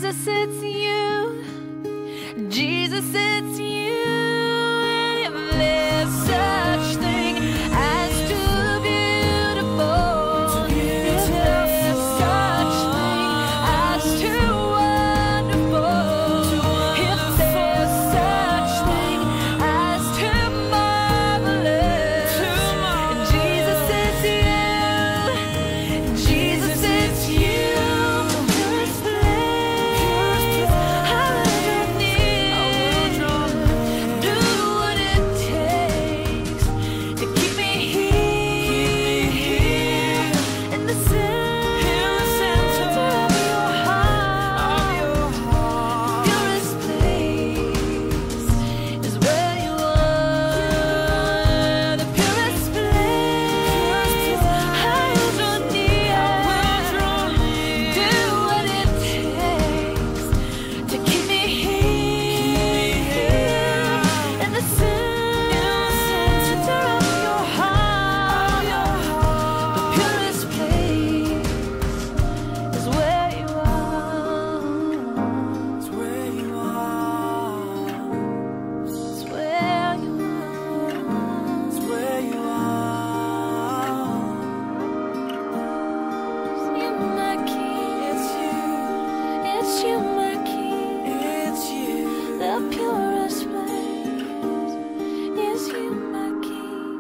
Jesus, it's you. Jesus, it's you. And if there's such thing as too beautiful, if there's such thing as too wonderful, if there's such thing as too marvelous, Jesus, it's you. Jesus, it's you. Purest place, I will draw near. Do what it takes to keep me here in the center of your heart. Purest place is where you are. The purest place, I will draw near. Do what it takes to keep me here in the center of your heart. The purest place is where you are. It's where you are. It's where you are. It's where you are. You, my king. It's you. It's you, my king. It's you. The purest place is you, my king.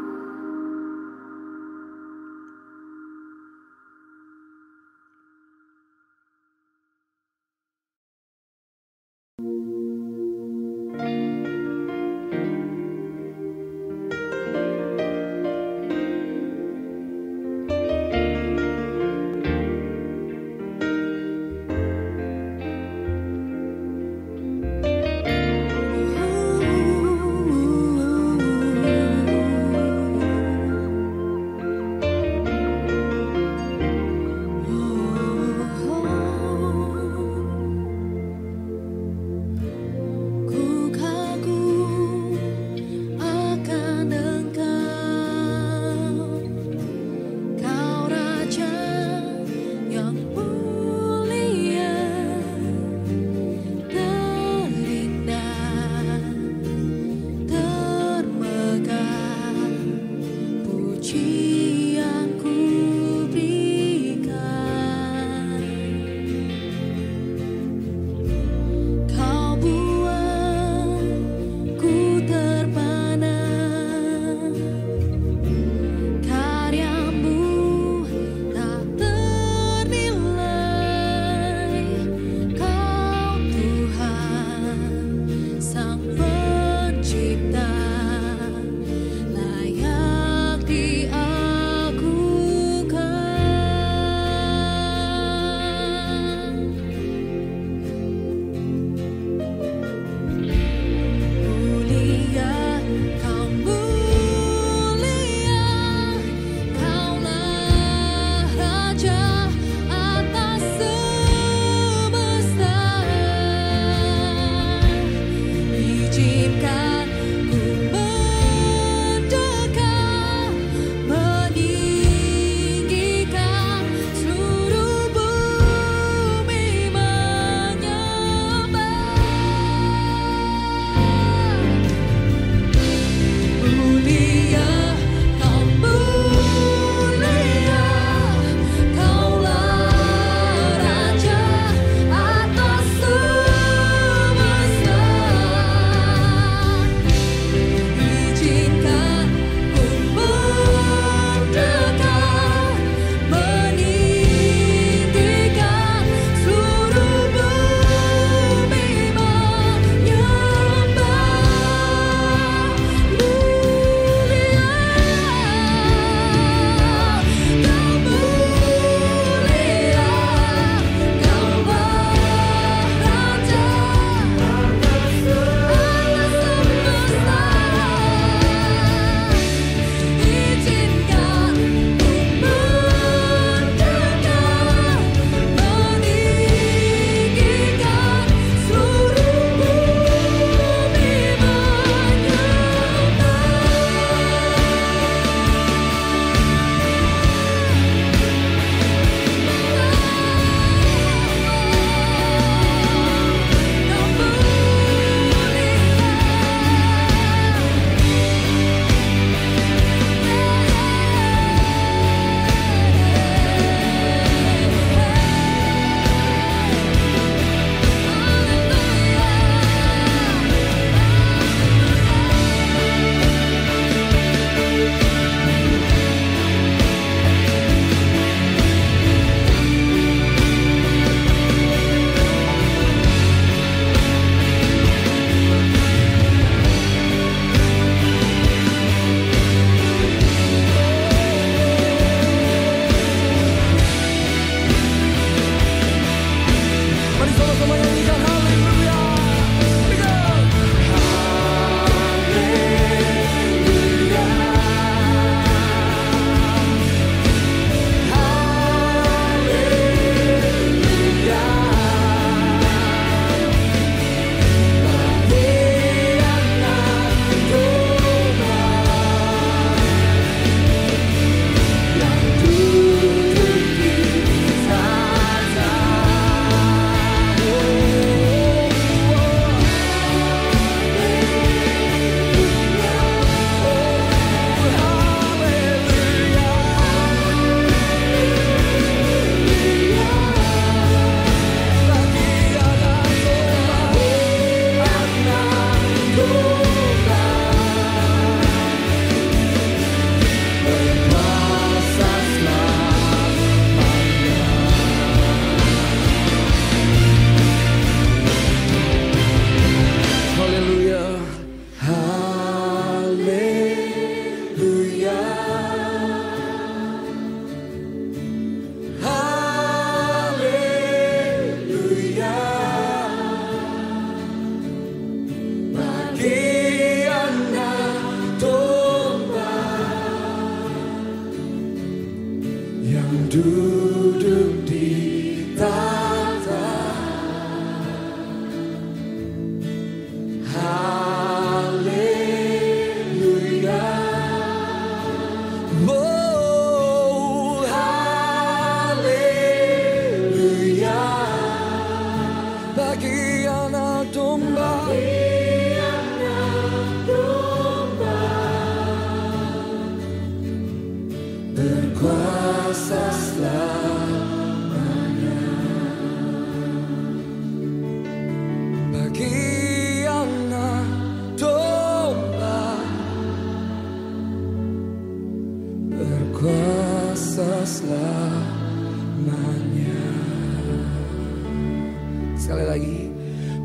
sekali lagi.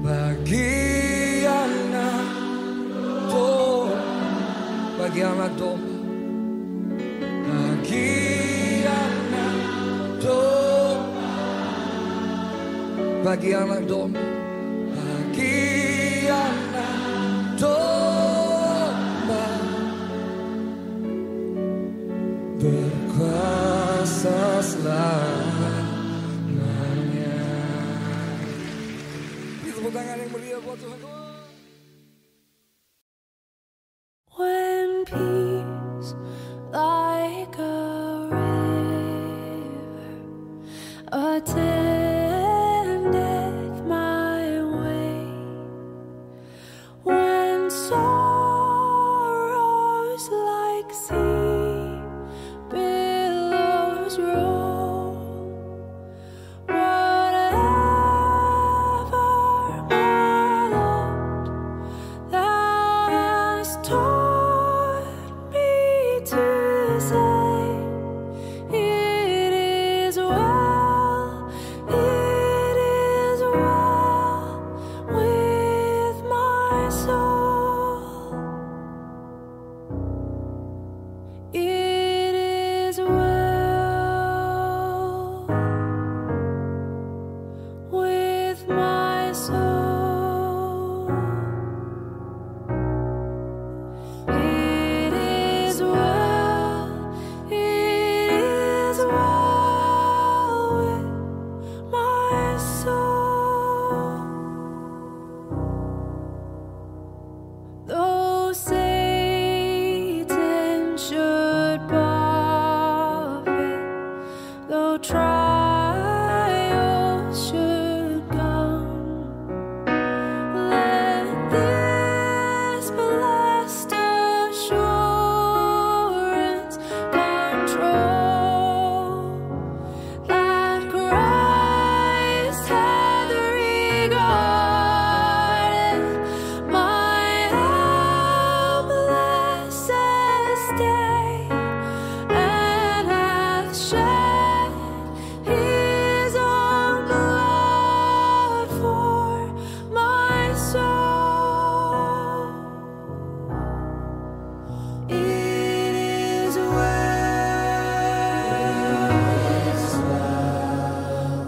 Bagi anak domba, bagi anak domba, bagi anak domba, bagi anak domba, bagi anak domba, berkuasa selamanya. Tepuk tangan yang meriah buat Tuhan. When peace like a river attendeth my way, when sorrows like sea billows roll, whatever, my Lord, thou hast taught me to say, it is well with my soul. It is well with my soul. It is well with my soul. Though Satan should buffet, though trials should come, let this blessed assurance control, that Christ hath regarded my helpless estate, and hath shed his own blood for my soul. It is well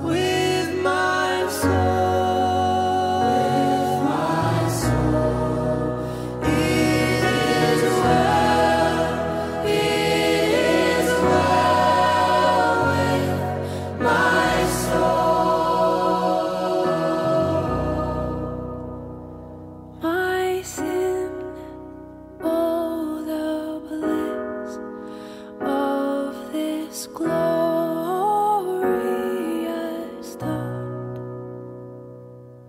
with my soul. It is well with my soul. My sin, oh, the bliss of this glorious thought.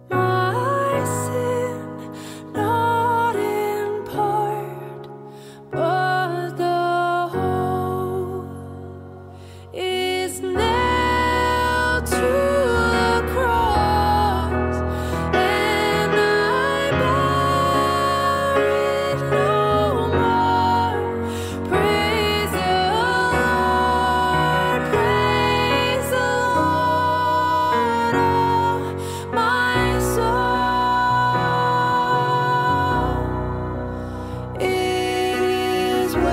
My sin, not in part, but the whole, is nailed to the cross, and I bear it no more. Praise the Lord, oh my soul. It is well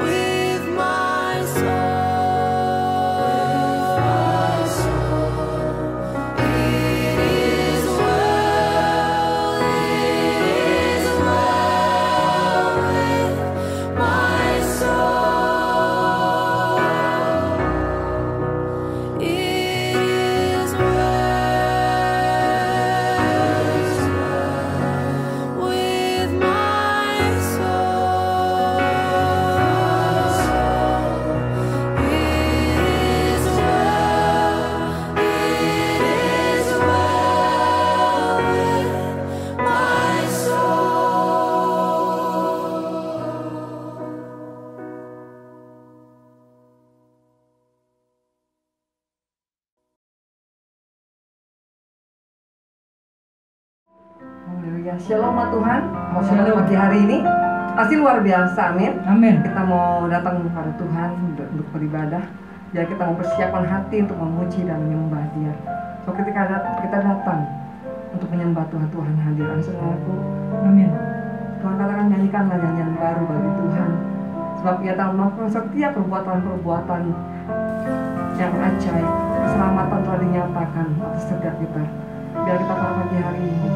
with my soul. It is well with my soul. It is well with my soul. It is well with my Haleluya, shalom Tuhan. Mau shalom pagi hari ini pasti luar biasa, amin. Amin. Kita mau datang kepada Tuhan untuk beribadah. Biar kita mempersiapkan hati untuk memuji dan menyembah Dia. So ketika kita datang untuk menyembah Tuhan, Tuhan hadir. Saudaraku, amin. Tuhan katakan nyanyikanlah nyanyian baru bagi Tuhan. Sebab Ia telah melakukan setiap perbuatan-perbuatan yang ajaib. Keselamatan telah dinyatakan atas setiap kita. Biar kita pada pagi hari ini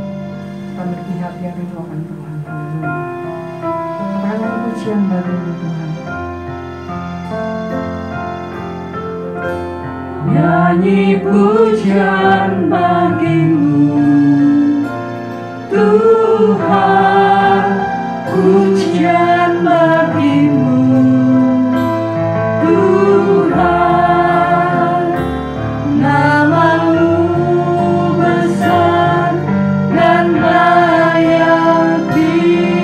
kita memiliki hati yang rindu akan Tuhan. Haleluya. Katakan pujian bagimu Tuhan. Nyanyi pujian bagimu Tuhan, pujian bagimu Tuhan, namamu besar dan layak dipuji.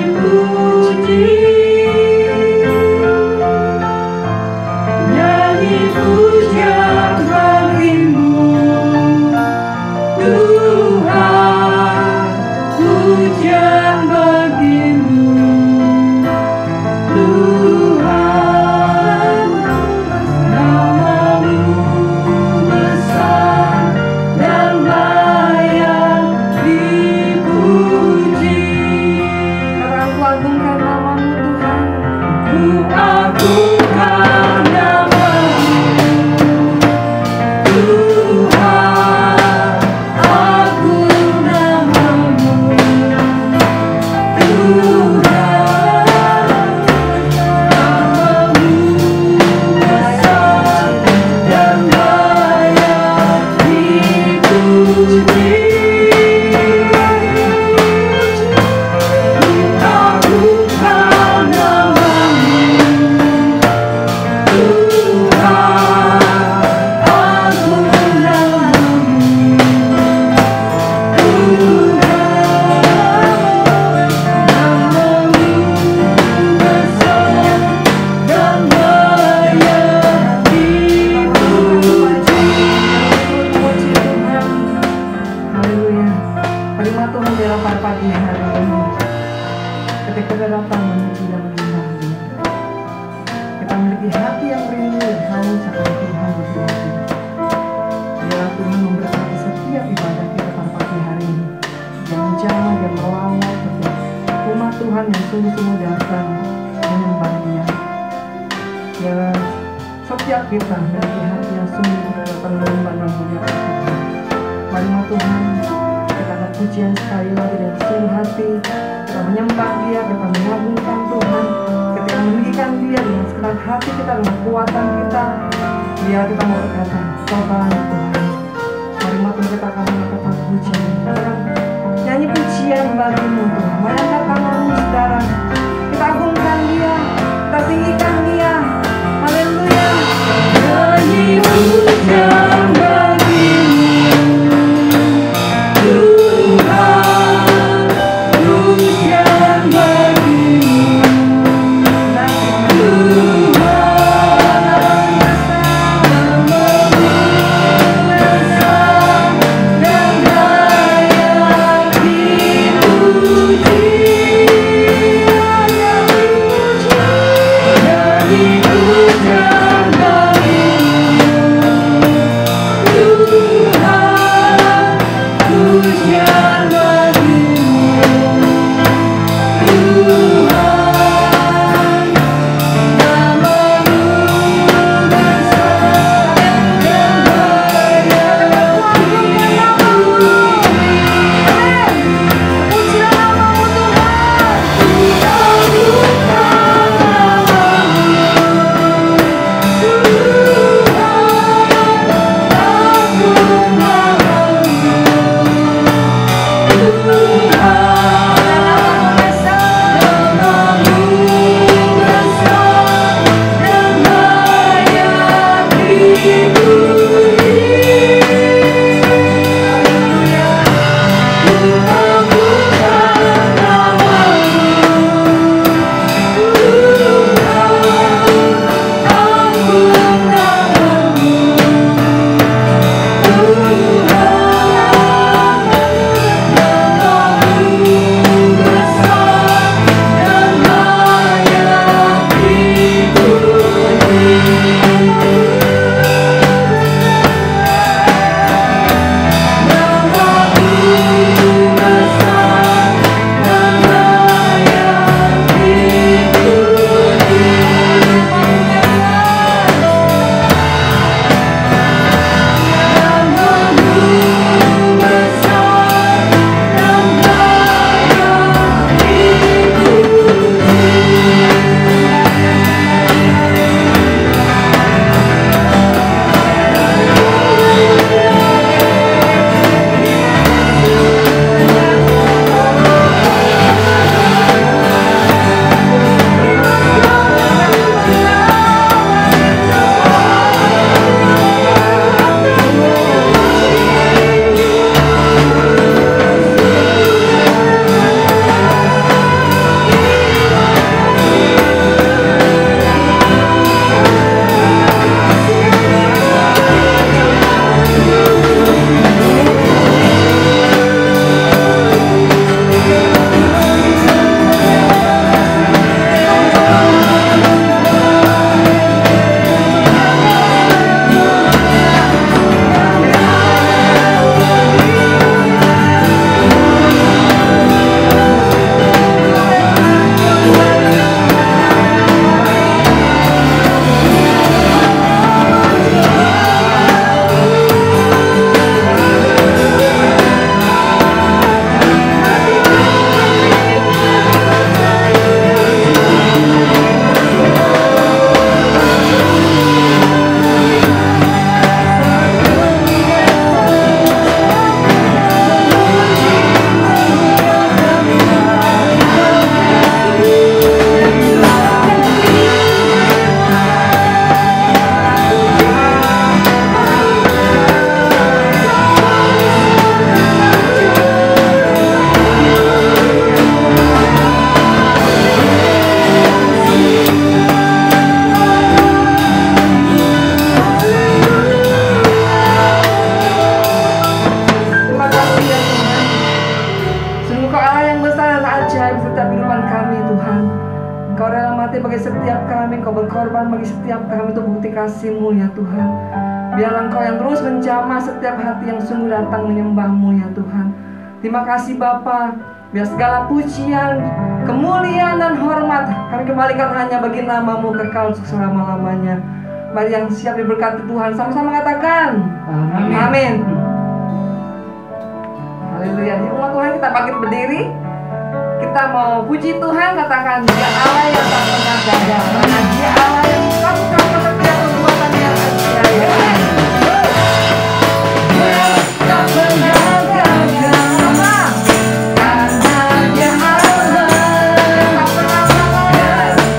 Nyanyi pujian bagimu Tuhan, pujian bagimu Tuhan, namamu besar dan layak dipuji. Katakan ku agungkan namamu Tuhan. Ku agungkan namamu Tuhan, agung namamu Tuhan, namamu besar dan layak dipuji. Ku agungkan namamu Tuhan, agung namamu Haleluya. Terima Tuhan dalam pada pagi hari ini. Ketika kita datang memuji dan menyembah Dia, kita memiliki hati yang rindu dan haus akan Tuhan berdoa. Biarlah Tuhan memberkati setiap ibadah kita pada pagi hari ini. Dia menjamah, Dia melawat setiap umat Tuhan yang sungguh-sungguh datang menyembah Dia. Biarlah setiap kita memiliki hati yang sungguh datang menyembah dan memuliakan Tuhan. Mari Tuhan, kita akan pujian sekali lagi dengan seluruh hati. Kita menyembah Dia, kita mengagungkan Tuhan. Ketika meninggikan Dia dengan segenap hati kita, dengan kekuatan kita, biar kita mau berkata, Tuhan Tuhan. Mari Tuhan, kita akan mengatakan pujian. Kita akan nyanyi pujian bagimu Tuhan. Mari angkat tanganmu saudara. Kita agungkan Dia, kita tinggikan Dia. Haleluya. Nyanyi pujian bagimu Tuhan, pujian bagimu Tuhan, namamu kasih-Mu ya Tuhan. Biarlah Engkau yang terus menjamah setiap hati yang sungguh datang menyembah-Mu ya Tuhan. Terima kasih Bapa. Biar segala pujian, kemuliaan dan hormat kami kembalikan hanya bagi nama-Mu kekal selama-lamanya. Mari yang siap diberkati Tuhan sama-sama katakan Amin. amin. Haleluya. Di rumah Tuhan kita bangkit berdiri. Kita mau puji Tuhan, katakan Dia Allah yang tak pernah gagal. Karena Dia Allah yang melakukan setiap perbuatan yang ajaib. Dia tak pernah gagal. Sama. Karena Dia Allah yang tak pernah gagal.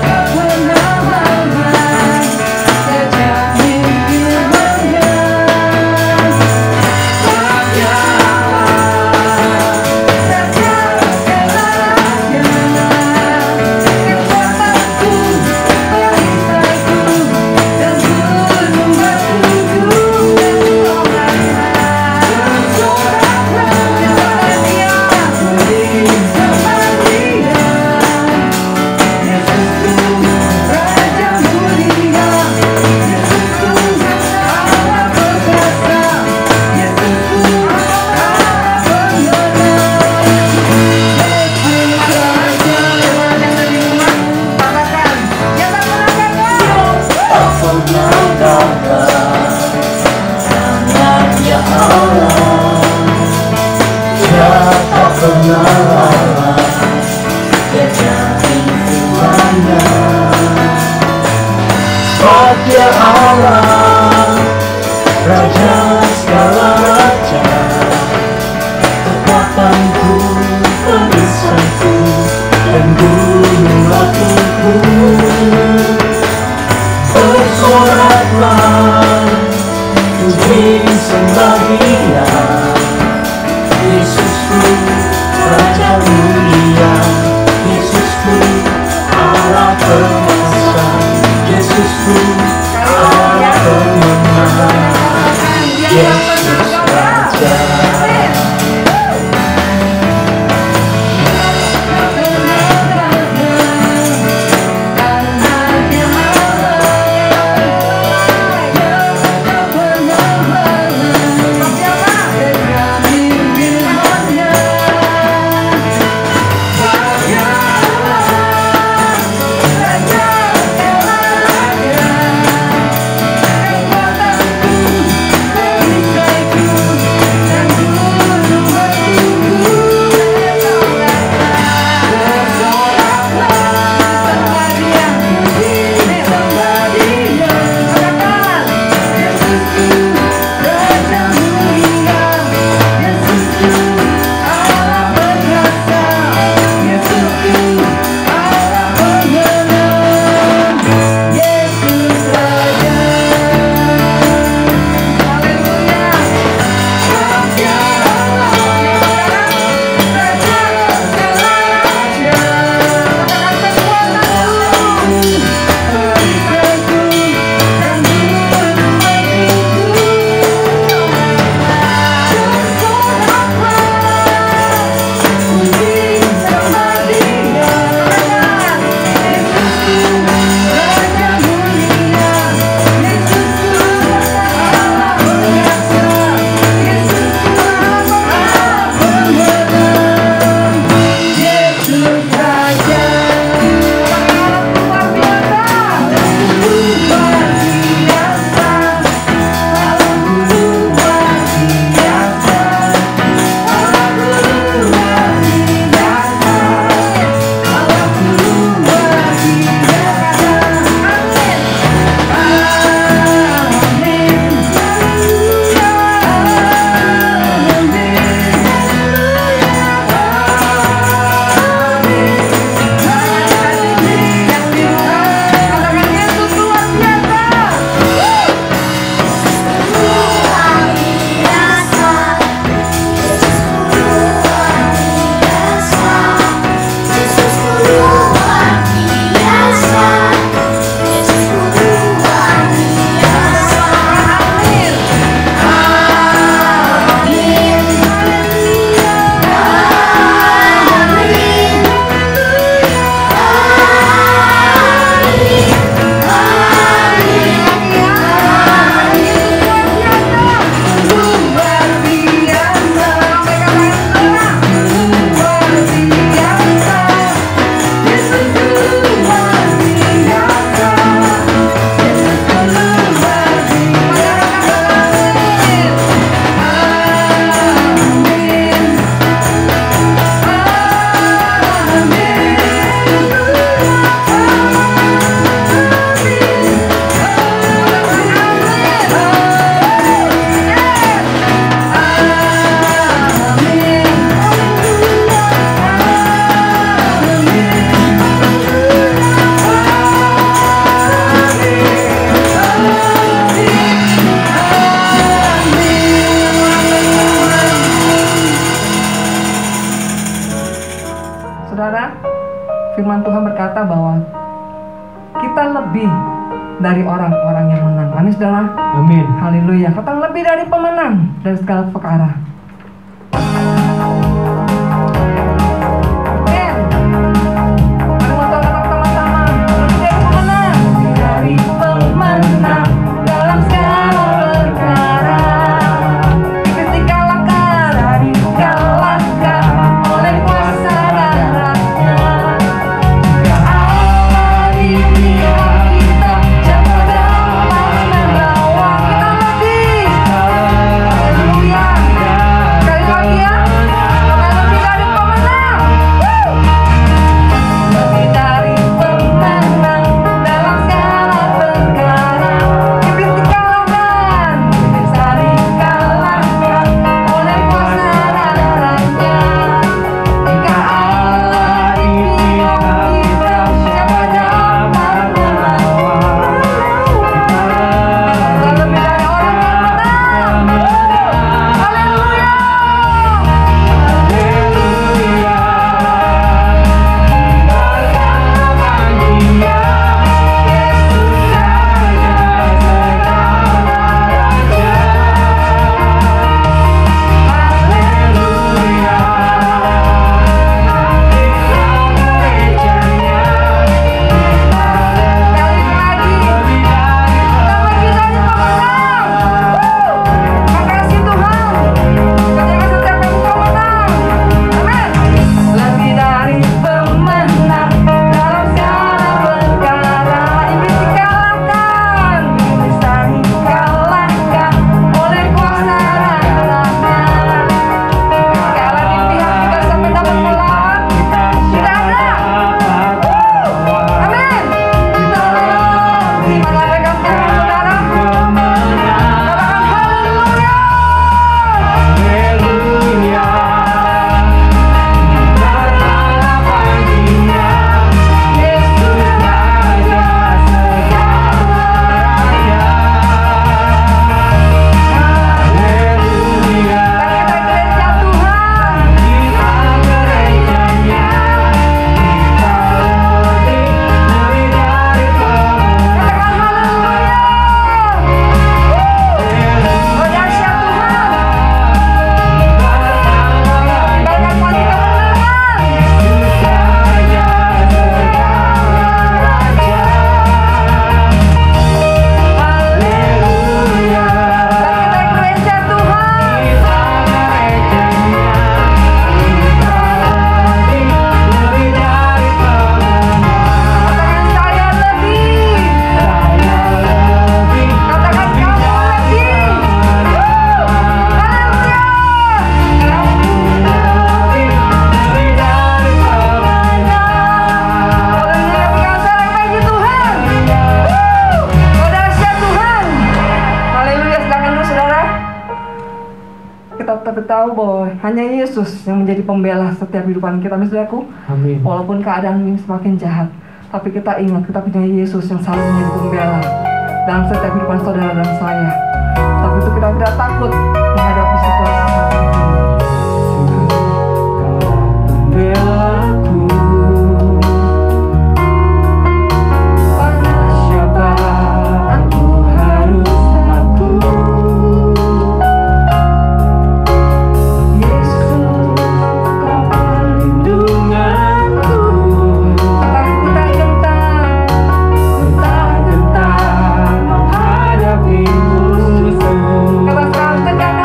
Tak pernah gagal. Sejak mimpi menggel. Dia Allah, Raja segala raja, kekuatanku, perisaiku, dan gunung batuku. Bersoraklah, puji sembah Dia, Yesusku, Raja mulia, Yesusku, Allah perkasa, Yesusku, Allah pemenang, Yesus Raja. Dia firman Tuhan berkata bahwa kita lebih dari orang-orang yang menang. Amin saudara. Amin. Haleluya. Kita lebih dari pemenang dari segala perkara. Tahu bahwa hanya Yesus yang menjadi pembela setiap kehidupan kita, saudaraku. Amin. Walaupun keadaan ini semakin jahat, tapi kita ingat kita punya Yesus yang selalu menjadi pembela dalam setiap kehidupan saudara dan saya. Tapi itu kita tidak takut menghadapi situasi seperti ini. Pembelaku, pada siapa aku harus aku? Kata sekarang tegakkan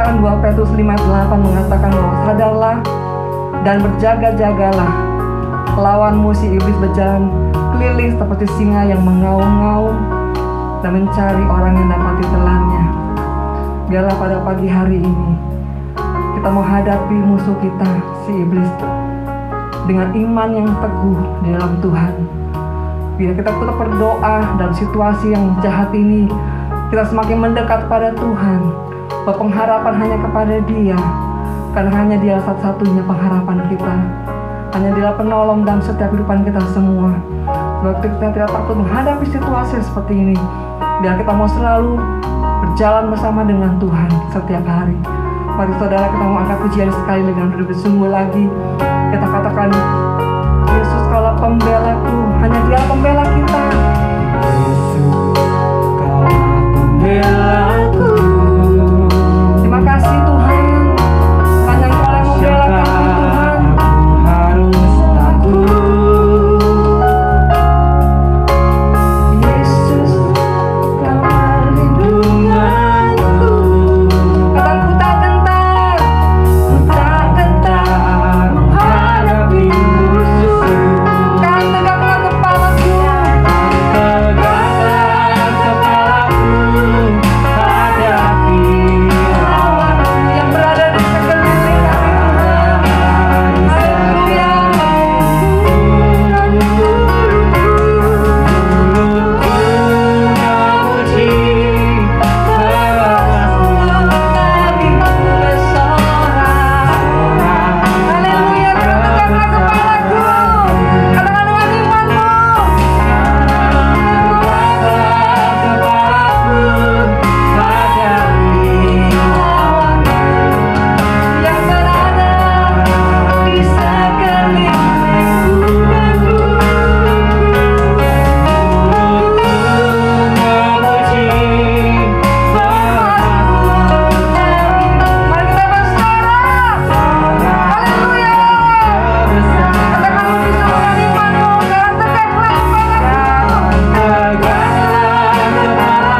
perkataan 2 Petrus 5 ayat 8 mengatakan bahwa sadarlah dan berjaga-jagalah, lawanmu si iblis berjalan keliling seperti singa yang mengaum-ngaum dan mencari orang yang dapat ditelannya. Biarlah pada pagi hari ini kita menghadapi musuh kita, si iblis, dengan iman yang teguh di dalam Tuhan. Bila kita tetap berdoa dalam situasi yang jahat ini, kita semakin mendekat pada Tuhan, berpengharapan hanya kepada Dia, karena hanya Dia satu-satunya pengharapan kita. Hanya Dia penolong dalam setiap kehidupan kita semua. Waktu kita tidak takut menghadapi situasi seperti ini, biar kita mau selalu berjalan bersama dengan Tuhan setiap hari. Mari saudara, kita mau angkat pujian sekali dengan bersungguh lagi. Kita katakan, Yesus kaulah pembelaku, hanya Dia pembela kita. Yesus, Kaulah pembelaku. Terima kasih Tuhan, hanya Engkau yang membela kami Tuhan. Aku harus takut. Yesus, Kau perlindunganku. Katakan, ku tak gentar, Ku tak gentar menghadapi musuh. kan tegaklah kepalaku. Tegaklah kepalaku hadapi lawan Yang berada di sekeliling kami Tuhan. Haleluya. memuji Lagi bersorak. Haleluya, tegaklah kepalaku. Katakan dengan imanmu. Yang berada di sekelilingku. Mari kita bersorak. Haleluya. Katakan bisa dengan imanmu. Dan tegaklah kepalaku.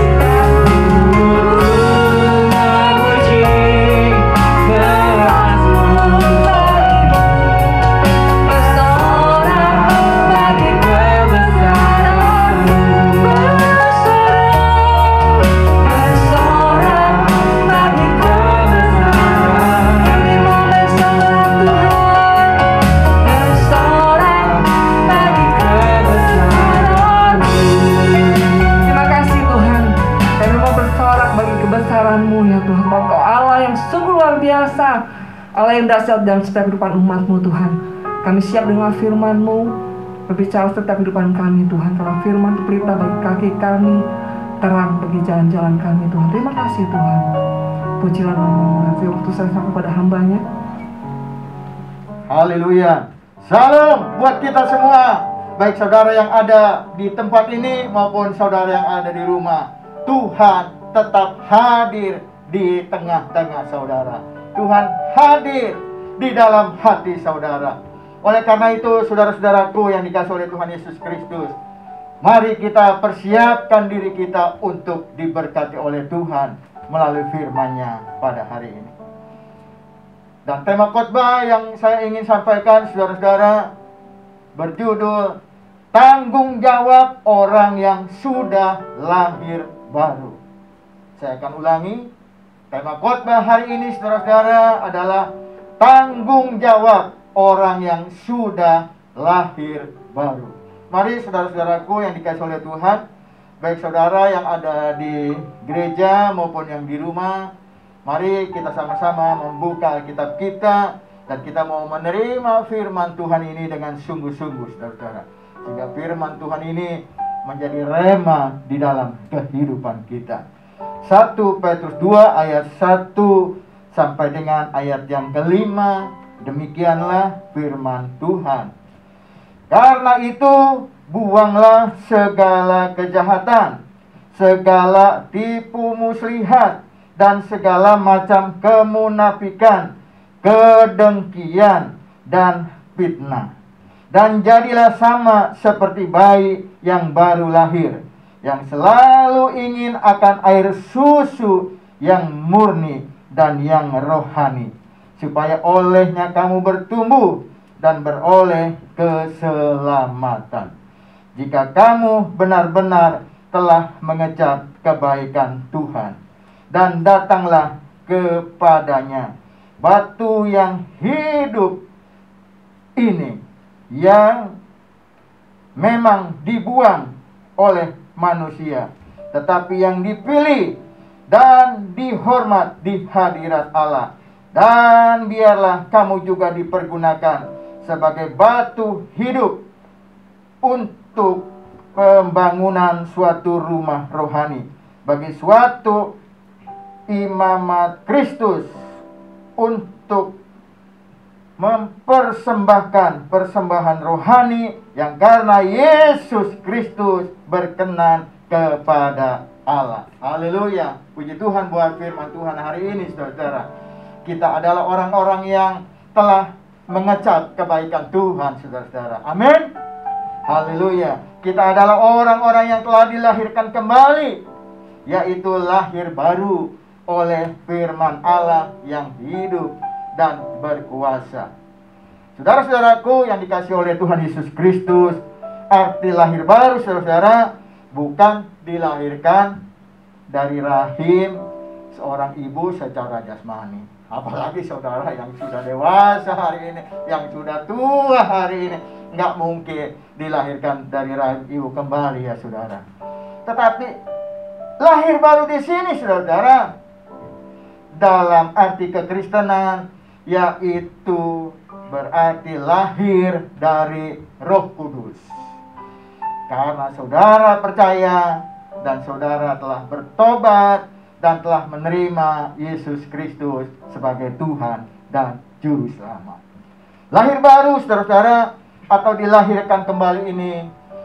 Yang berada di sekelilingku. Bersorak bagi kebesaran-Mu. Bersorak bagi kebesaran. Kami mau bersorak Tuhan. Bersorak bagi kebesaran-Mu. Terima kasih Tuhan. Kami mau bersorak bagi kebesaran-Mu ya Tuhan. Engkau Allah yang sungguh luar biasa, Allah yang dahsyat dalam setiap kehidupan umat-Mu Tuhan. Kami siap dengan firman-Mu, berbicara setiap kehidupan kami Tuhan. Karena firman itu pelita bagi kaki kami, terang bagi jalan-jalan kami Tuhan. Terima kasih Tuhan. Pujilah nama-Mu. Nanti waktu saya sampai pada hamba-Nya. Haleluya. Salam buat kita semua, baik saudara yang ada di tempat ini maupun saudara yang ada di rumah. Tuhan tetap hadir di tengah-tengah saudara. Tuhan hadir di dalam hati saudara. Oleh karena itu, saudara-saudaraku yang dikasihi oleh Tuhan Yesus Kristus, mari kita persiapkan diri kita untuk diberkati oleh Tuhan melalui firman-Nya pada hari ini. Dan tema khotbah yang saya ingin sampaikan, saudara-saudara, berjudul Tanggung Jawab Orang yang Sudah Lahir Baru. Saya akan ulangi. Tema khotbah hari ini, saudara-saudara, adalah tanggung jawab orang yang sudah lahir baru. Mari saudara-saudaraku yang dikasihi oleh Tuhan, baik saudara yang ada di gereja maupun yang di rumah, mari kita sama-sama membuka Alkitab kita dan kita mau menerima firman Tuhan ini dengan sungguh-sungguh, saudara-saudara. Sehingga firman Tuhan ini menjadi rema di dalam kehidupan kita. 1 Petrus 2 ayat 1 sampai dengan ayat yang kelima. Demikianlah firman Tuhan. Karena itu, buanglah segala kejahatan, segala tipu muslihat, dan segala macam kemunafikan, kedengkian, dan fitnah. Dan jadilah sama seperti bayi yang baru lahir, yang selalu ingin akan air susu yang murni dan yang rohani, supaya olehnya kamu bertumbuh dan beroleh keselamatan. Jika kamu benar-benar telah mengecap kebaikan Tuhan, dan datanglah kepadanya, batu yang hidup ini, yang memang dibuang oleh manusia, tetapi yang dipilih dan dihormat di hadirat Allah. Dan biarlah kamu juga dipergunakan sebagai batu hidup untuk pembangunan suatu rumah rohani, bagi suatu imamat Kristus, untuk mempersembahkan persembahan rohani yang karena Yesus Kristus berkenan kepada Allah. Haleluya. Puji Tuhan buat firman Tuhan hari ini, saudara-saudara. Kita adalah orang-orang yang telah mengecap kebaikan Tuhan, saudara-saudara. Amin. Haleluya. Kita adalah orang-orang yang telah dilahirkan kembali, yaitu lahir baru oleh firman Allah yang hidup dan berkuasa. Saudara-saudaraku yang dikasihi oleh Tuhan Yesus Kristus, arti lahir baru, saudara-saudara, bukan dilahirkan dari rahim seorang ibu secara jasmani. Apalagi saudara yang sudah dewasa hari ini, yang sudah tua hari ini, nggak mungkin dilahirkan dari rahim ibu kembali, ya saudara. Tetapi lahir baru di sini, saudara, dalam arti kekristenan, yaitu berarti lahir dari Roh Kudus. Karena saudara percaya dan saudara telah bertobat dan telah menerima Yesus Kristus sebagai Tuhan dan Juru Selamat. Lahir baru, saudara-saudara, atau dilahirkan kembali ini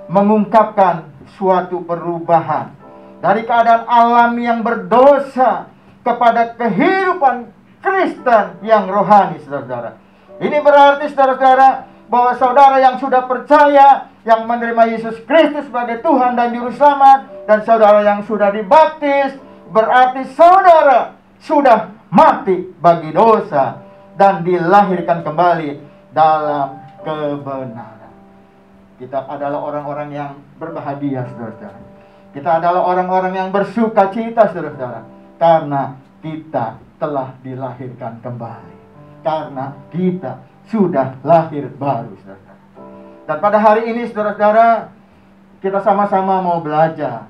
mengungkapkan suatu perubahan dari keadaan alam yang berdosa kepada kehidupan Kristen yang rohani, saudara-saudara. Ini berarti, saudara-saudara, bahwa saudara yang sudah percaya, yang menerima Yesus Kristus sebagai Tuhan dan Juru Selamat, dan saudara yang sudah dibaptis, berarti saudara sudah mati bagi dosa dan dilahirkan kembali dalam kebenaran. Kita adalah orang-orang yang berbahagia, saudara-saudara. Kita adalah orang-orang yang bersuka cita, saudara-saudara, karena kita telah dilahirkan kembali, karena kita sudah lahir baru, saudara. Dan pada hari ini, saudara-saudara, kita sama-sama mau belajar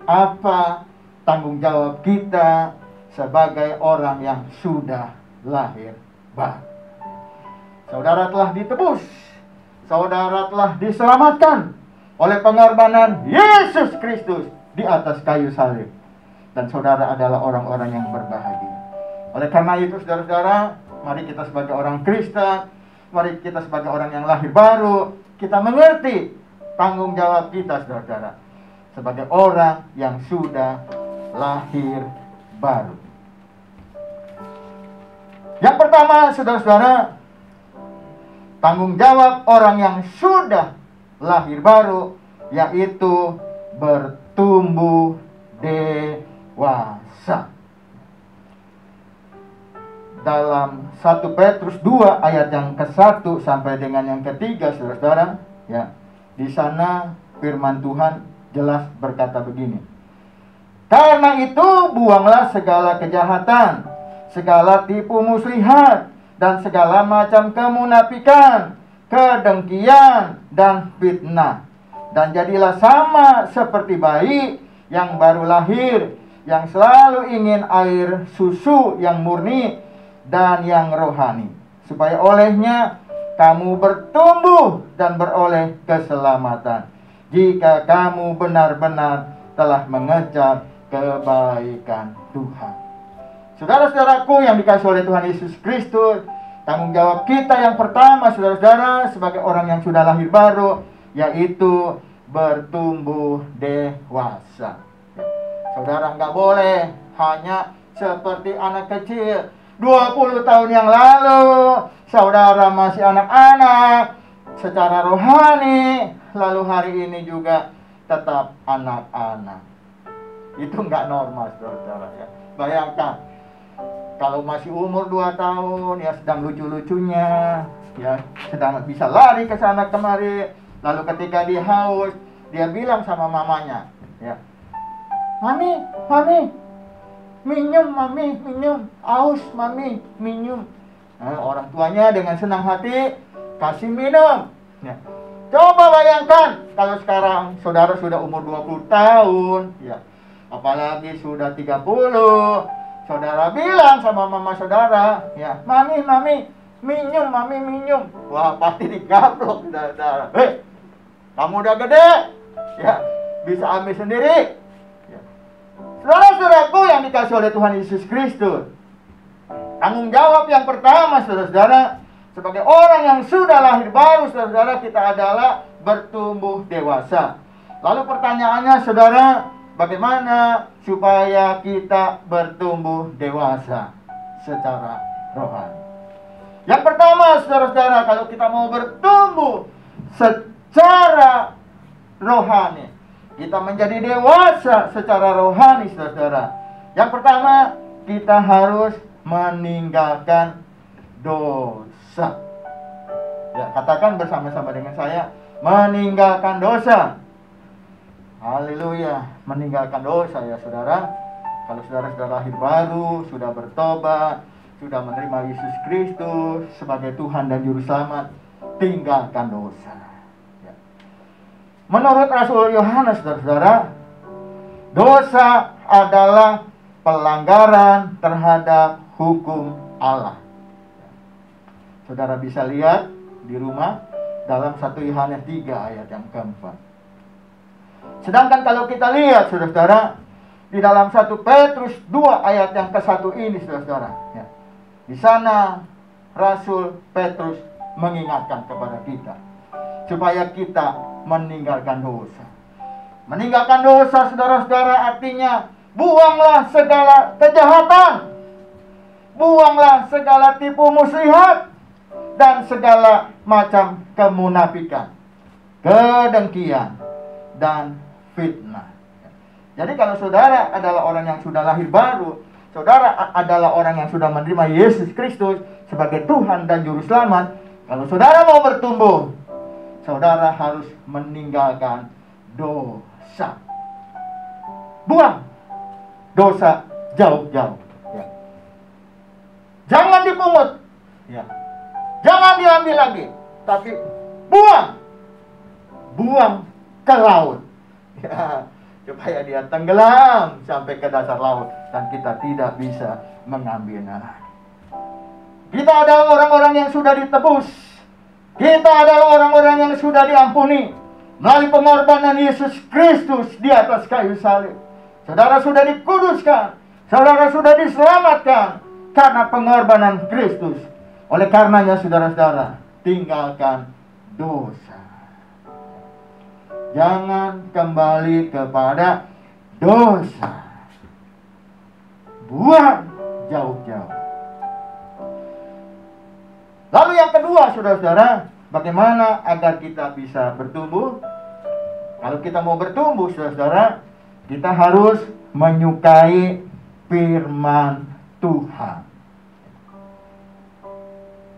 apa tanggung jawab kita sebagai orang yang sudah lahir baru. Saudara telah ditebus, saudara telah diselamatkan oleh pengorbanan Yesus Kristus di atas kayu salib. Dan saudara adalah orang-orang yang berbahagia. Oleh karena itu, saudara-saudara, mari kita sebagai orang Kristen, mari kita sebagai orang yang lahir baru, kita mengerti tanggung jawab kita, saudara-saudara, sebagai orang yang sudah lahir baru. Yang pertama, saudara-saudara, tanggung jawab orang yang sudah lahir baru, yaitu bertumbuh dewasa. Dalam 1 Petrus 2 ayat yang ke-1 sampai dengan yang ke-3, saudara-saudara, ya, di sana firman Tuhan jelas berkata begini. Karena itu buanglah segala kejahatan, segala tipu muslihat, dan segala macam kemunafikan, kedengkian, dan fitnah. Dan jadilah sama seperti bayi yang baru lahir, yang selalu ingin air susu yang murni dan yang rohani, supaya olehnya kamu bertumbuh dan beroleh keselamatan, jika kamu benar-benar telah mengecap kebaikan Tuhan. Saudara-saudaraku yang dikasihi oleh Tuhan Yesus Kristus, tanggung jawab kita yang pertama, saudara-saudara, sebagai orang yang sudah lahir baru, yaitu bertumbuh dewasa. Saudara nggak boleh hanya seperti anak kecil, 20 tahun yang lalu saudara masih anak-anak secara rohani, lalu hari ini juga tetap anak-anak. Itu nggak normal, saudara ya. Bayangkan kalau masih umur 2 tahun ya sedang lucu-lucunya, ya sedang bisa lari ke sana kemari, lalu ketika dia haus dia bilang sama mamanya, ya, mami, minum, mami, minum, haus, mami, minum. Nah, orang tuanya dengan senang hati kasih minum. Ya. Coba bayangkan kalau sekarang saudara sudah umur 20 tahun, ya, apalagi sudah 30, saudara bilang sama mama saudara, ya, mami, minum, mami, minum. Wah, pasti digaplok, saudara. Hei, kamu udah gede, ya, bisa ambil sendiri. Ya. Saudara-saudaraku yang dikasih oleh Tuhan Yesus Kristus, tanggung jawab yang pertama, saudara-saudara, sebagai orang yang sudah lahir baru, saudara, kita adalah bertumbuh dewasa. Lalu pertanyaannya, saudara, bagaimana supaya kita bertumbuh dewasa secara rohani? Yang pertama, saudara-saudara, kalau kita mau bertumbuh secara rohani, kita menjadi dewasa secara rohani, saudara-saudara. Yang pertama, kita harus meninggalkan dosa. Ya, katakan bersama-sama dengan saya, meninggalkan dosa. Haleluya, meninggalkan dosa ya saudara. Kalau saudara sudah lahir baru, sudah bertobat, sudah menerima Yesus Kristus sebagai Tuhan dan Juru Selamat, tinggalkan dosa. Ya. Menurut Rasul Yohanes, saudara, dosa adalah pelanggaran terhadap hukum Allah. Saudara bisa lihat di rumah dalam 1 Yohanes 3 ayat yang keempat. Sedangkan kalau kita lihat, saudara-saudara, di dalam 1 Petrus 2 ayat yang ke-1 ini, saudara-saudara, ya, di sana Rasul Petrus mengingatkan kepada kita supaya kita meninggalkan dosa. Meninggalkan dosa, saudara-saudara, artinya buanglah segala kejahatan, buanglah segala tipu muslihat dan segala macam kemunafikan, kedengkian, dan fitnah. Jadi kalau saudara adalah orang yang sudah lahir baru, saudara adalah orang yang sudah menerima Yesus Kristus sebagai Tuhan dan Juru Selamat, kalau saudara mau bertumbuh, saudara harus meninggalkan dosa. Buang dosa jauh-jauh. Ya. Jangan dipungut. Ya. Jangan diambil lagi. Tapi buang ke laut. Ya. Supaya dia tenggelam sampai ke dasar laut dan kita tidak bisa mengambilnya. Kita adalah orang-orang yang sudah ditebus. Kita adalah orang-orang yang sudah diampuni melalui pengorbanan Yesus Kristus di atas kayu salib. Saudara sudah dikuduskan, saudara sudah diselamatkan karena pengorbanan Kristus. Oleh karenanya, saudara-saudara, tinggalkan dosa. Jangan kembali kepada dosa. Buang jauh-jauh. Lalu yang kedua, saudara-saudara, bagaimana agar kita bisa bertumbuh? Kalau kita mau bertumbuh, saudara-saudara, kita harus menyukai firman Tuhan.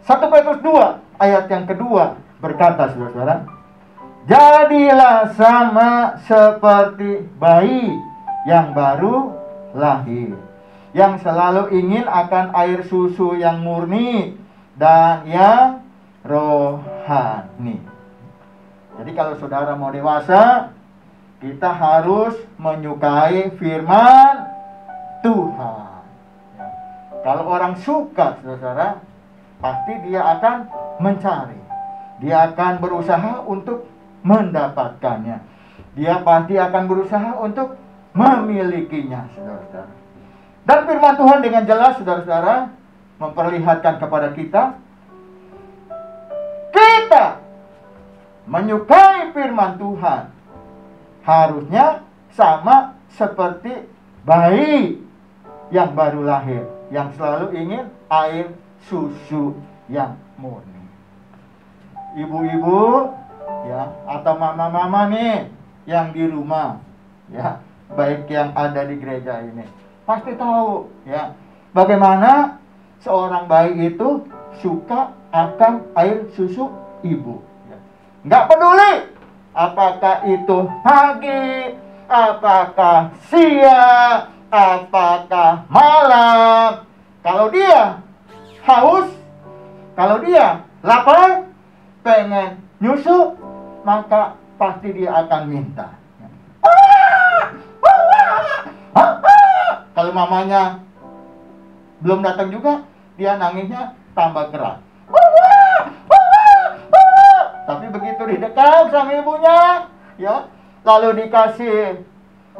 1 Petrus 2 ayat yang kedua berkata, saudara-saudara, jadilah sama seperti bayi yang baru lahir, yang selalu ingin akan air susu yang murni dan yang rohani. Jadi kalau saudara mau dewasa, kita harus menyukai firman Tuhan. Ya. Kalau orang suka, saudara, pasti dia akan mencari. Dia akan berusaha untuk mendapatkannya. Dia pasti akan berusaha untuk memilikinya, saudara-saudara. Dan firman Tuhan dengan jelas, saudara-saudara, memperlihatkan kepada kita menyukai firman Tuhan harusnya sama seperti bayi yang baru lahir. yang selalu ingin air susu yang murni. Ibu-ibu ya, atau mama-mama nih yang di rumah ya, baik yang ada di gereja ini, pasti tahu ya bagaimana seorang bayi itu suka akan air susu ibu ya. Nggak peduli apakah itu pagi, apakah siang, apakah malam, kalau dia haus, kalau dia lapar, pengen nyusu, maka pasti dia akan minta. Kalau mamanya belum datang juga, dia nangisnya tambah keras. Tapi begitu didekat sama ibunya, ya, lalu dikasih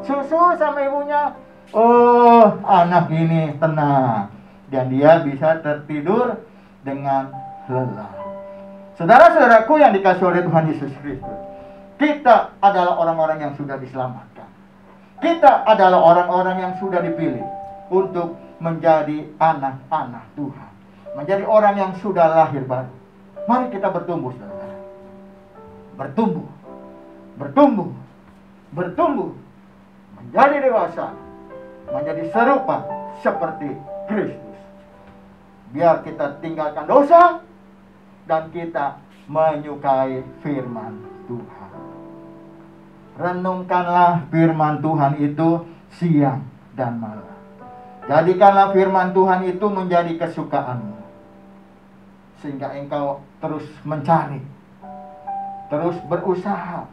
susu sama ibunya, oh, anak ini tenang dan dia bisa tertidur dengan lelah. Saudara-saudaraku yang dikasih oleh Tuhan Yesus Kristus, kita adalah orang-orang yang sudah diselamatkan. Kita adalah orang-orang yang sudah dipilih untuk menjadi anak-anak Tuhan, menjadi orang yang sudah lahir baru. Mari kita bertumbuh, saudara. Bertumbuh, bertumbuh, bertumbuh, menjadi dewasa, menjadi serupa seperti Kristus. Biar kita tinggalkan dosa dan kita menyukai firman Tuhan. Renungkanlah firman Tuhan itu siang dan malam. Jadikanlah firman Tuhan itu menjadi kesukaanmu, sehingga engkau terus mencari, terus berusaha,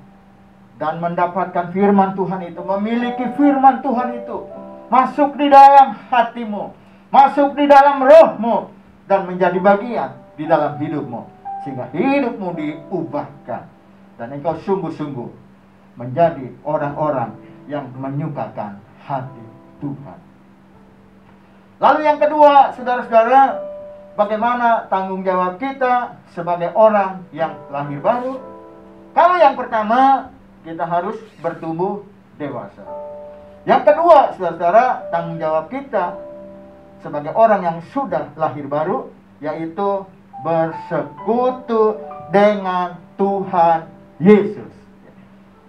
dan mendapatkan firman Tuhan itu, memiliki firman Tuhan itu, masuk di dalam hatimu, masuk di dalam rohmu, dan menjadi bagian di dalam hidupmu, sehingga hidupmu diubahkan, dan engkau sungguh-sungguh menjadi orang-orang yang menyukakan hati Tuhan. Lalu yang kedua, saudara-saudara, bagaimana tanggung jawab kita sebagai orang yang lahir baru? Kalau yang pertama, kita harus bertumbuh dewasa. Yang kedua, saudara-saudara, tanggung jawab kita sebagai orang yang sudah lahir baru, yaitu bersekutu dengan Tuhan Yesus.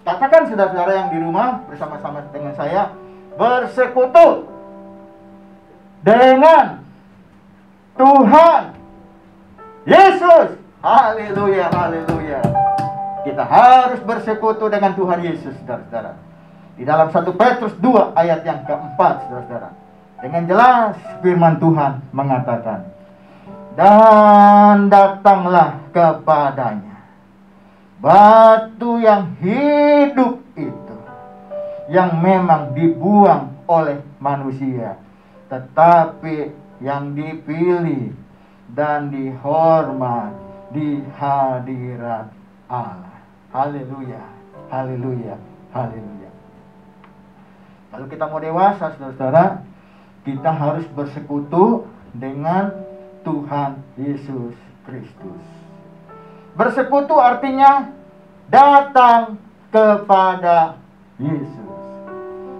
Katakan saudara-saudara yang di rumah bersama-sama dengan saya, bersekutu dengan Tuhan Yesus. Haleluya, haleluya. Kita harus bersekutu dengan Tuhan Yesus, saudara-saudara. Di dalam 1 Petrus 2 ayat yang keempat, saudara-saudara, dengan jelas firman Tuhan mengatakan, dan datanglah kepadanya batu yang hidup itu, yang memang dibuang oleh manusia, tetapi yang dipilih dan dihormat di hadirat Allah. Haleluya, haleluya, haleluya. Kalau kita mau dewasa, saudara-saudara, kita harus bersekutu dengan Tuhan Yesus Kristus. Bersekutu artinya datang kepada Yesus,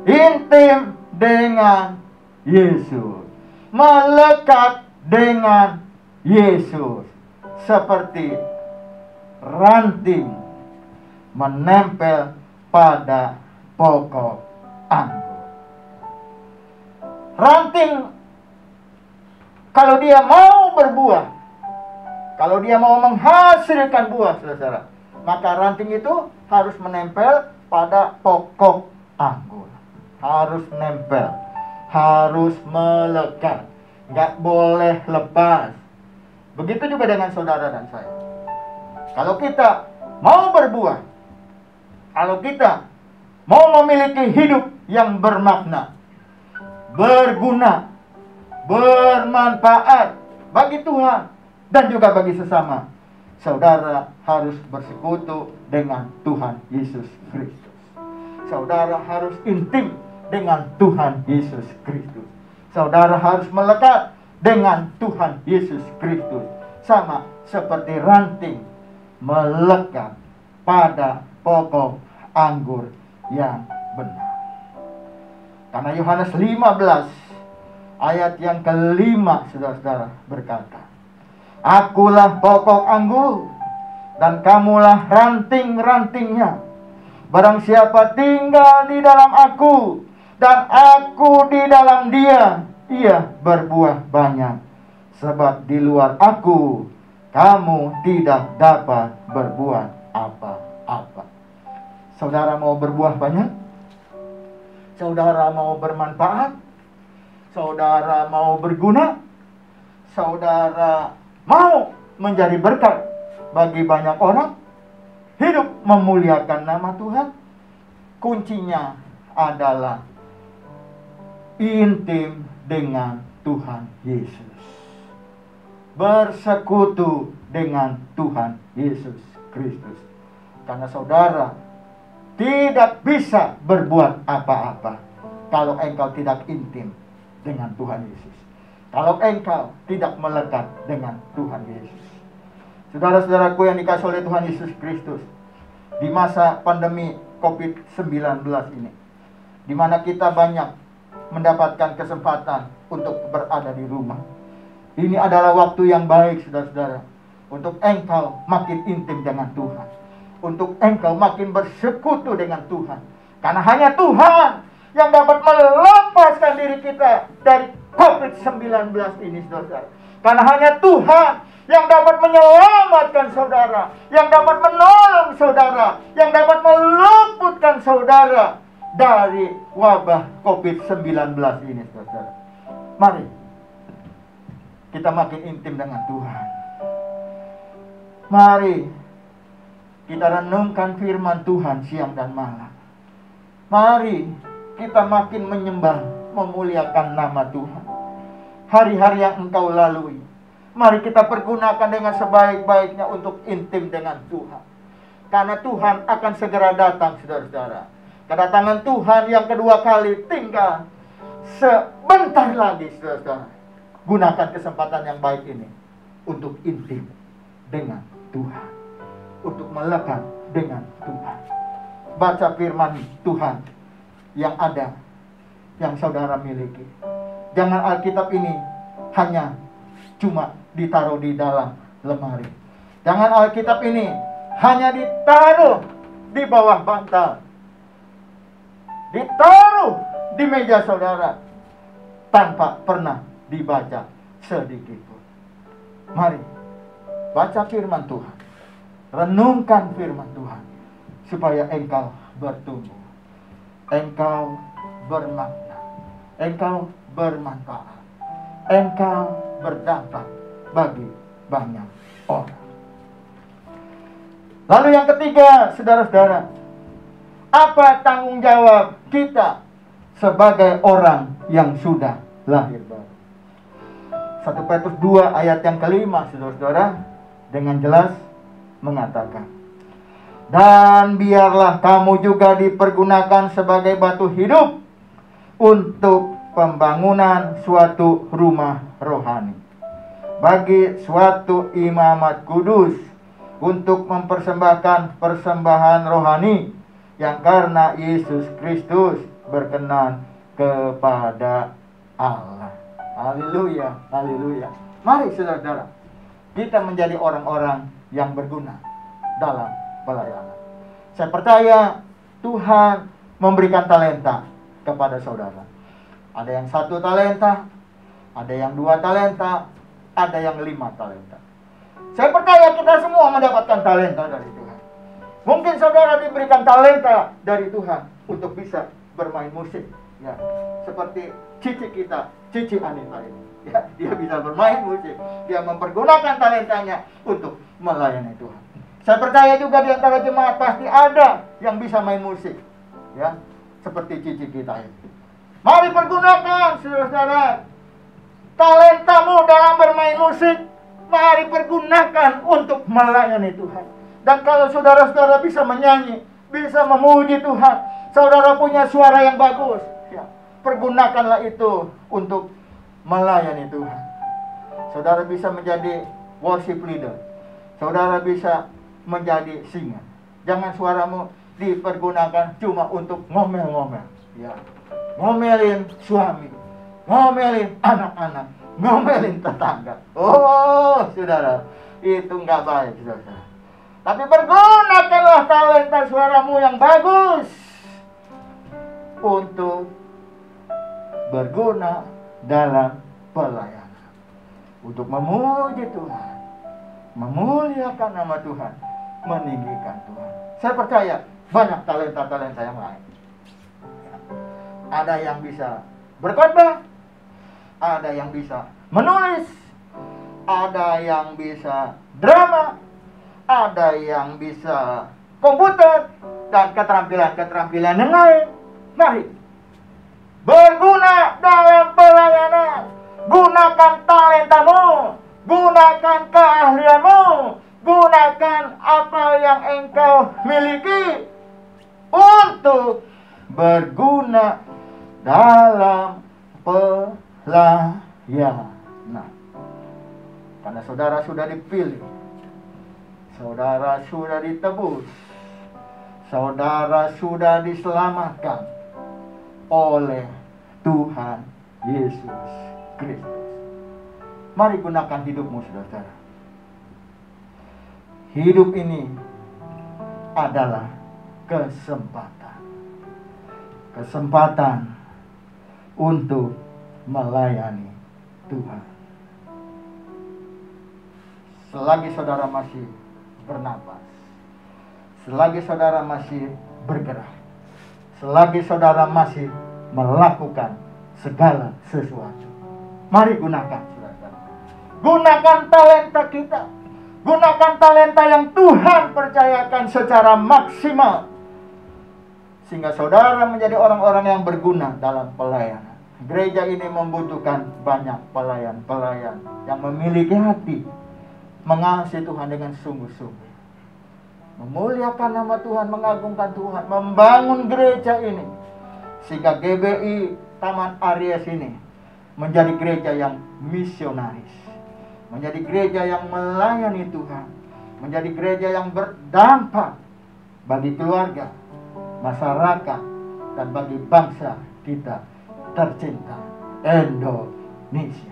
intim dengan Yesus, melekat dengan Yesus, seperti ranting menempel pada pokok anggur. Ranting, kalau dia mau berbuah, kalau dia mau menghasilkan buah, saudara, maka ranting itu harus menempel pada pokok anggur. Harus nempel, harus melekat, nggak boleh lepas. Begitu juga dengan saudara dan saya. Kalau kita mau berbuah, kalau kita mau memiliki hidup yang bermakna, berguna, bermanfaat bagi Tuhan dan juga bagi sesama, saudara harus bersekutu dengan Tuhan Yesus Kristus. Saudara harus intim dengan Tuhan Yesus Kristus. Saudara harus melekat dengan Tuhan Yesus Kristus, sama seperti ranting melekat pada pokok anggur yang benar. Karena Yohanes 15 ayat yang kelima, saudara-saudara, berkata, Akulah pokok anggur, dan kamulah ranting-rantingnya. Barang siapa tinggal di dalam aku, dan aku di dalam dia, ia berbuah banyak. Sebab di luar aku, kamu tidak dapat berbuat apa-apa. Saudara mau berbuah banyak? Saudara mau bermanfaat? Saudara mau berguna? Saudara mau menjadi berkat bagi banyak orang? Hidup memuliakan nama Tuhan? Kuncinya adalah intim dengan Tuhan Yesus. Bersekutu dengan Tuhan Yesus Kristus. Karena saudara tidak bisa berbuat apa-apa kalau engkau tidak intim dengan Tuhan Yesus. Kalau engkau tidak melekat dengan Tuhan Yesus. Saudara-saudaraku yang dikasihi oleh Tuhan Yesus Kristus, di masa pandemi COVID-19 ini, di mana kita banyak mendapatkan kesempatan untuk berada di rumah, ini adalah waktu yang baik, saudara-saudara, untuk engkau makin intim dengan Tuhan, untuk engkau makin bersekutu dengan Tuhan. Karena hanya Tuhan yang dapat melepaskan diri kita dari COVID-19 ini, saudara. Karena hanya Tuhan yang dapat menyelamatkan saudara, yang dapat menolong saudara, yang dapat meluputkan saudara dari wabah COVID-19 ini, saudara. Mari kita makin intim dengan Tuhan. Mari kita renungkan firman Tuhan siang dan malam. Mari kita makin menyembah, memuliakan nama Tuhan. Hari-hari yang engkau lalui, mari kita pergunakan dengan sebaik-baiknya untuk intim dengan Tuhan. Karena Tuhan akan segera datang, saudara-saudara. Kedatangan Tuhan yang kedua kali tinggal sebentar lagi, saudara-saudara. Gunakan kesempatan yang baik ini untuk intim dengan Tuhan, untuk melekat dengan Tuhan. Baca firman Tuhan yang ada, yang saudara miliki. Jangan Alkitab ini hanya cuma ditaruh di dalam lemari. Jangan Alkitab ini hanya ditaruh di bawah bantal, ditaruh di meja saudara, tanpa pernah dibaca sedikit pun. Mari baca firman Tuhan, renungkan firman Tuhan, supaya engkau bertumbuh, engkau bermakna, engkau bermanfaat, engkau berdampak bagi banyak orang. Lalu yang ketiga, saudara-saudara, apa tanggung jawab kita sebagai orang yang sudah lahir baru? 1 Petrus 2 ayat yang kelima, saudara-saudara, dengan jelas mengatakan, dan biarlah kamu juga dipergunakan sebagai batu hidup untuk pembangunan suatu rumah rohani, bagi suatu imamat kudus, untuk mempersembahkan persembahan rohani yang karena Yesus Kristus berkenan kepada Allah. Haleluya, haleluya. Mari saudara-saudara, kita menjadi orang-orang yang berguna dalam pelayanan. Saya percaya Tuhan memberikan talenta kepada saudara. Ada yang 1 talenta, ada yang 2 talenta, ada yang 5 talenta. Saya percaya kita semua mendapatkan talenta dari Tuhan. Mungkin saudara diberikan talenta dari Tuhan untuk bisa bermain musik, ya, seperti cici kita, Cici Anita ini. Ya, dia bisa bermain musik, dia mempergunakan talentanya untuk melayani Tuhan. Saya percaya juga di antara jemaat pasti ada yang bisa main musik, ya, seperti cici kita ini. Mari pergunakan, saudara-saudara, talentamu dalam bermain musik. Mari pergunakan untuk melayani Tuhan. Dan kalau saudara-saudara bisa menyanyi, bisa memuji Tuhan, saudara punya suara yang bagus, ya, pergunakanlah itu untuk melayani Tuhan. Saudara bisa menjadi worship leader, saudara bisa menjadi singer. Jangan suaramu dipergunakan cuma untuk ngomel-ngomel, ya, ngomelin suami, ngomelin anak-anak, ngomelin tetangga. Oh, saudara, itu nggak baik, saudara. Tapi pergunakanlah talenta suaramu yang bagus untuk berguna dalam pelayanan, untuk memuji Tuhan, memuliakan nama Tuhan, meninggikan Tuhan. Saya percaya banyak talenta-talenta yang lain. Ada yang bisa berkhotbah, ada yang bisa menulis, ada yang bisa drama, ada yang bisa komputer, dan keterampilan-keterampilan yang lain. Mari berguna dalam pelayanan. Gunakan talentamu, gunakan keahlianmu, gunakan apa yang engkau miliki untuk berguna dalam pelayanan. Karena saudara sudah dipilih, saudara sudah ditebus, saudara sudah diselamatkan oleh Tuhan Yesus Kristus. Mari gunakan hidupmu, saudara. Hidup ini adalah kesempatan. Kesempatan untuk melayani Tuhan. Selagi saudara masih bernapas, selagi saudara masih bergerak, selagi saudara masih melakukan segala sesuatu, mari gunakan, saudara. Gunakan talenta kita. Gunakan talenta yang Tuhan percayakan secara maksimal, sehingga saudara menjadi orang-orang yang berguna dalam pelayanan. Gereja ini membutuhkan banyak pelayan-pelayan yang memiliki hati mengasihi Tuhan dengan sungguh-sungguh, memuliakan nama Tuhan, mengagungkan Tuhan, membangun gereja ini, sehingga GBI Taman Aries ini menjadi gereja yang misionaris, menjadi gereja yang melayani Tuhan, menjadi gereja yang berdampak bagi keluarga, masyarakat, dan bagi bangsa kita tercinta, Indonesia.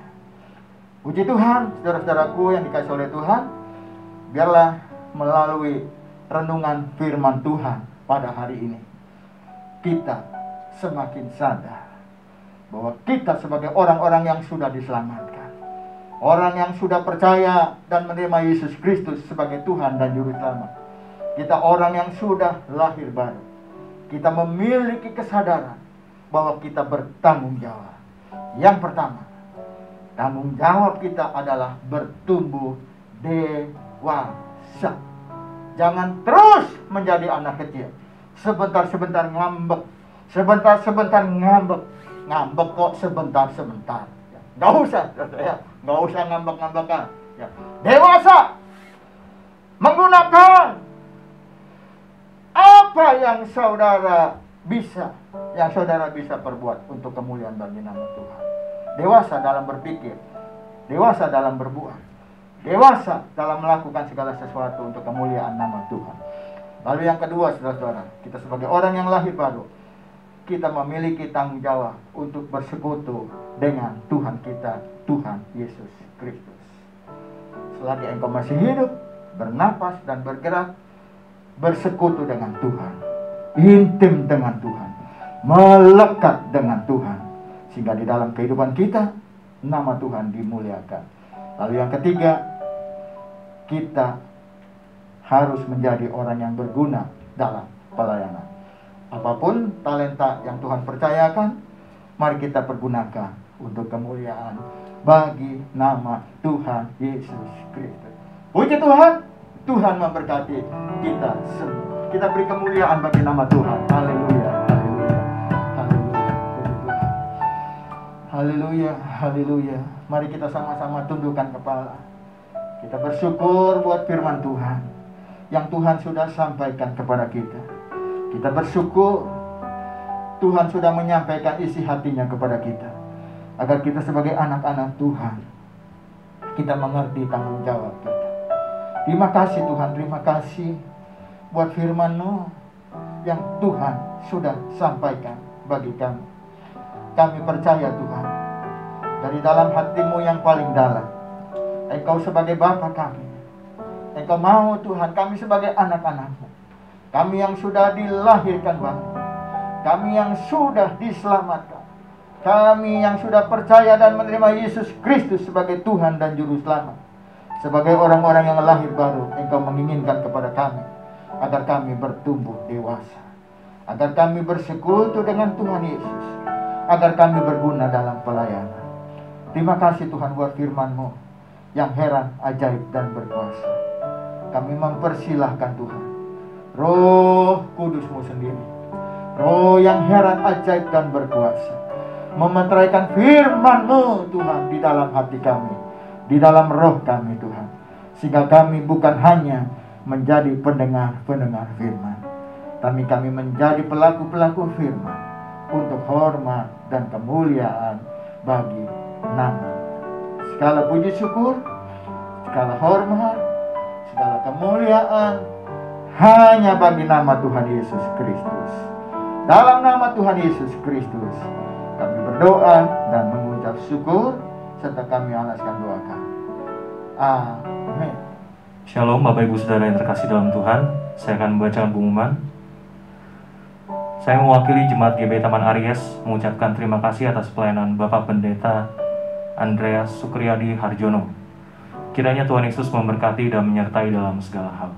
Puji Tuhan, saudara-saudaraku yang dikasihi oleh Tuhan, biarlah melalui renungan firman Tuhan pada hari ini, kita semakin sadar bahwa kita sebagai orang-orang yang sudah diselamatkan, orang yang sudah percaya dan menerima Yesus Kristus sebagai Tuhan dan Juru Selamat. Kita orang yang sudah lahir baru. Kita memiliki kesadaran bahwa kita bertanggung jawab. Yang pertama, tanggung jawab kita adalah bertumbuh dewasa. Jangan terus menjadi anak kecil. Sebentar-sebentar ngambek, sebentar-sebentar ngambek. Ngambek kok sebentar-sebentar. Gak usah, ya. Gak usah ngambek-ngambekan. Ya. Dewasa, menggunakan apa yang saudara bisa, perbuat untuk kemuliaan bagi nama Tuhan. Dewasa dalam berpikir, dewasa dalam berbuat, dewasa dalam melakukan segala sesuatu untuk kemuliaan nama Tuhan. Lalu yang kedua, saudara-saudara, kita sebagai orang yang lahir baru, kita memiliki tanggung jawab untuk bersekutu dengan Tuhan kita, Tuhan Yesus Kristus. Selagi engkau masih hidup, bernapas dan bergerak, bersekutu dengan Tuhan, intim dengan Tuhan, melekat dengan Tuhan, sehingga di dalam kehidupan kita nama Tuhan dimuliakan. Lalu yang ketiga, kita harus menjadi orang yang berguna dalam pelayanan. Apapun talenta yang Tuhan percayakan, mari kita pergunakan untuk kemuliaan bagi nama Tuhan Yesus Kristus. Puji Tuhan, Tuhan memberkati kita semua. Kita beri kemuliaan bagi nama Tuhan. Haleluya, haleluya, haleluya. Puji Tuhan. Haleluya, haleluya. Mari kita sama-sama tundukkan kepala. Kita bersyukur buat firman Tuhan yang Tuhan sudah sampaikan kepada kita. Kita bersyukur Tuhan sudah menyampaikan isi hatinya kepada kita, agar kita sebagai anak-anak Tuhan, kita mengerti tanggung jawab kita. Terima kasih Tuhan, terima kasih buat firman-Mu yang Tuhan sudah sampaikan bagi kami. Kami percaya Tuhan, dari dalam hatimu yang paling dalam. Engkau sebagai Bapa kami, Engkau mau Tuhan kami sebagai anak-anak-Mu, kami yang sudah dilahirkan baru, kami yang sudah diselamatkan, kami yang sudah percaya dan menerima Yesus Kristus sebagai Tuhan dan Juru Selamat, sebagai orang-orang yang lahir baru. Engkau menginginkan kepada kami agar kami bertumbuh dewasa, agar kami bersekutu dengan Tuhan Yesus, agar kami berguna dalam pelayanan. Terima kasih Tuhan buat firman-Mu yang heran, ajaib, dan berkuasa. Kami mempersilahkan Tuhan, Roh Kudus-Mu sendiri, Roh yang heran, ajaib, dan berkuasa, memeteraikan firman-Mu Tuhan di dalam hati kami, di dalam roh kami Tuhan, sehingga kami bukan hanya menjadi pendengar-pendengar firman, tapi kami menjadi pelaku-pelaku firman untuk hormat dan kemuliaan bagi nama. Segala puji syukur, segala hormat, segala kemuliaan hanya bagi nama Tuhan Yesus Kristus. Dalam nama Tuhan Yesus Kristus kami berdoa dan mengucap syukur, serta kami alaskan doa kami. Amin. Shalom Bapak Ibu Saudara yang terkasih dalam Tuhan. Saya akan membacakan pengumuman. Saya mewakili Jemaat GBI Taman Aries mengucapkan terima kasih atas pelayanan Bapak Pendeta Andreas Sukriyadi Harjono. Kiranya Tuhan Yesus memberkati dan menyertai dalam segala hal.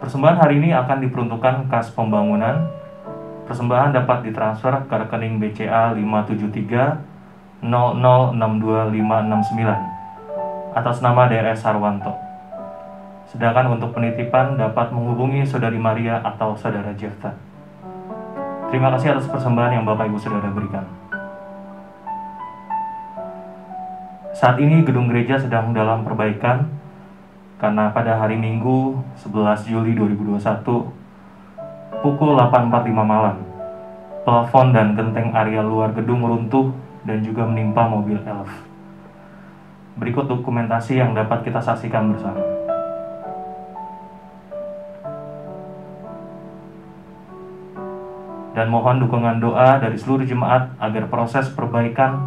Persembahan hari ini akan diperuntukkan kas pembangunan. Persembahan dapat ditransfer ke rekening BCA 573006259 atas nama DRS Harwanto. Sedangkan untuk penitipan dapat menghubungi Saudari Maria atau Saudara Jefta. Terima kasih atas persembahan yang Bapak Ibu Saudara berikan. Saat ini gedung gereja sedang dalam perbaikan karena pada hari Minggu 11 Juli 2021 pukul 8.45 malam, plafon dan genteng area luar gedung runtuh dan juga menimpa mobil elf. Berikut dokumentasi yang dapat kita saksikan bersama. Dan mohon dukungan doa dari seluruh jemaat agar proses perbaikan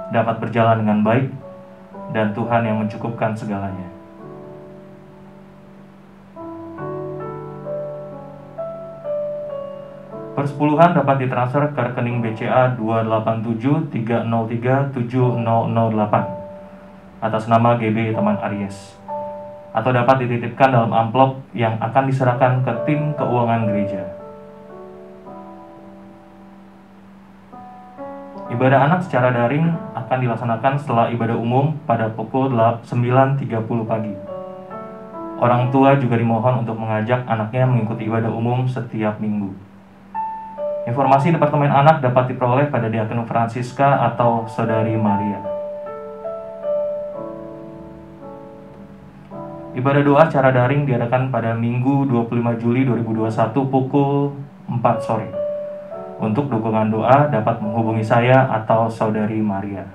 dapat berjalan dengan baik dan Tuhan yang mencukupkan segalanya. Persepuluhan dapat ditransfer ke rekening BCA 28730370008 atas nama GBI Taman Aries, atau dapat dititipkan dalam amplop yang akan diserahkan ke tim keuangan gereja. Ibadah anak secara daring akan dilaksanakan setelah ibadah umum pada pukul 9.30 pagi. Orang tua juga dimohon untuk mengajak anaknya mengikuti ibadah umum setiap minggu. Informasi Departemen Anak dapat diperoleh pada Diaken Francisca atau Saudari Maria. Ibadah doa secara daring diadakan pada Minggu 25 Juli 2021 pukul 4 sore. Untuk dukungan doa dapat menghubungi saya atau Saudari Maria.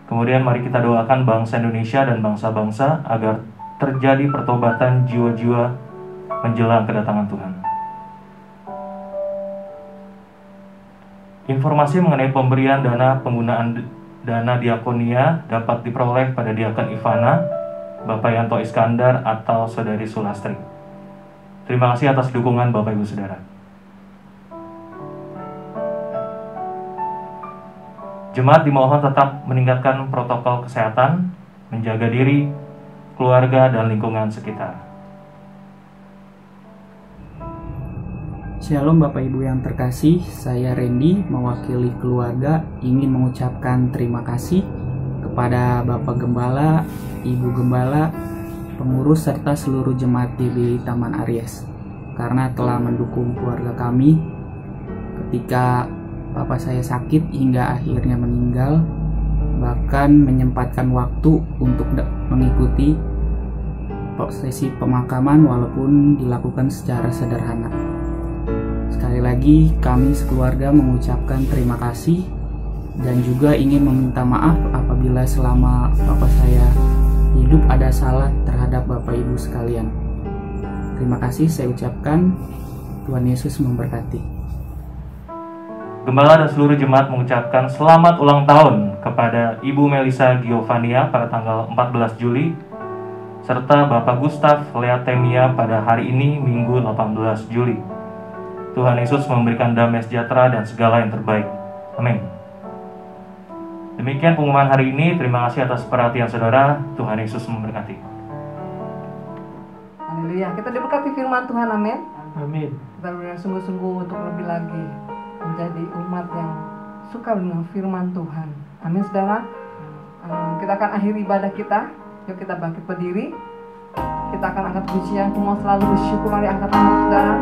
Kemudian mari kita doakan bangsa Indonesia dan bangsa-bangsa agar terjadi pertobatan jiwa-jiwa menjelang kedatangan Tuhan. Informasi mengenai pemberian dana penggunaan dana diakonia dapat diperoleh pada Diaken Ivana, Bapak Yanto Iskandar, atau Saudari Sulastri. Terima kasih atas dukungan Bapak Ibu Saudara. Jemaat dimohon tetap meningkatkan protokol kesehatan, menjaga diri, keluarga, dan lingkungan sekitar. Shalom Bapak Ibu yang terkasih, saya Randy mewakili keluarga ingin mengucapkan terima kasih kepada Bapak Gembala, Ibu Gembala, pengurus serta seluruh jemaat GBI Taman Aries karena telah mendukung keluarga kami ketika Bapak saya sakit hingga akhirnya meninggal, bahkan menyempatkan waktu untuk mengikuti prosesi pemakaman walaupun dilakukan secara sederhana. Sekali lagi kami sekeluarga mengucapkan terima kasih dan juga ingin meminta maaf apabila selama Bapak saya hidup ada salah terhadap Bapak Ibu sekalian. Terima kasih saya ucapkan, Tuhan Yesus memberkati. Gembala dan seluruh jemaat mengucapkan selamat ulang tahun kepada Ibu Melisa Giovania pada tanggal 14 Juli serta Bapak Gustaf Leatemia pada hari ini Minggu 18 Juli. Tuhan Yesus memberikan damai sejahtera dan segala yang terbaik. Amin. Demikian pengumuman hari ini. Terima kasih atas perhatian saudara. Tuhan Yesus memberkati. Haleluya. Kita diberkati firman Tuhan, amin. Amin. Kita berikan sungguh-sungguh untuk lebih lagi menjadi umat yang suka dengan firman Tuhan. Amin, saudara. Kita akan akhiri ibadah kita. Yuk kita bangkit berdiri. Kita akan angkat pujian. Ku mau selalu bersyukur. Mari angkat tangan, saudara.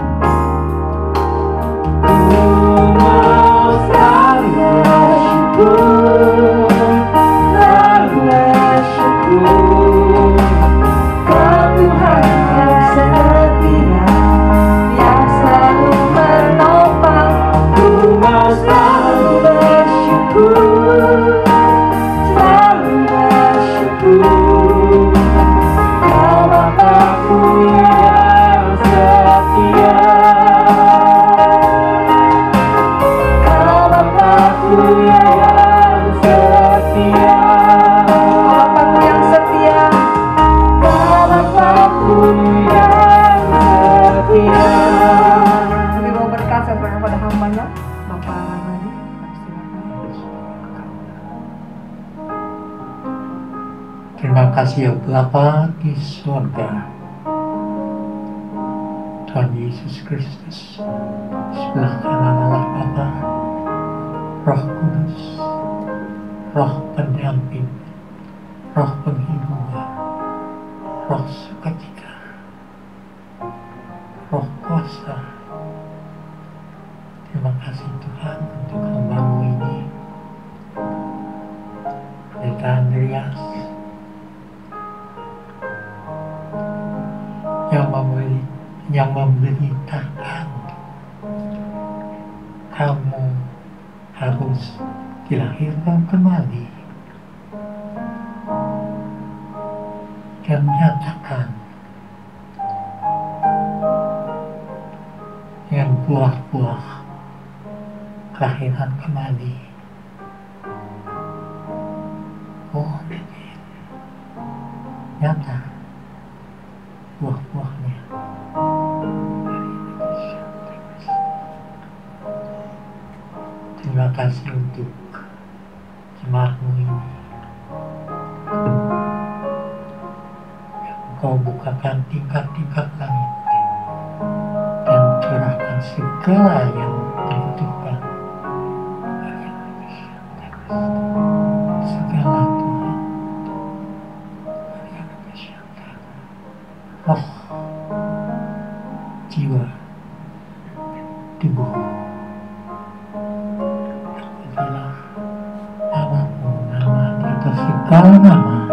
Terima kasih ya Bapa di surga, Tuhan Yesus Kristus, sebelah kanan Allah Bapa, Roh Kudus, Roh pendamping, Roh penghibur, Roh sukacita, Roh kuasa. Terima kasih Tuhan untuk hamba-Mu ini, Pendeta Andreas, yang memberitakan kamu harus dilahirkan kembali dan menyatakan dengan buah-buah kelahiran kembali. Oh, nyata buah-buahnya. Terima kasih untuk jemaat-Mu ini. Engkau bukakan tingkat-tingkat langit dan curahkan segala yang dibutuhkan. Segala Tuhan. Roh, jiwa, tubuh. Segala nama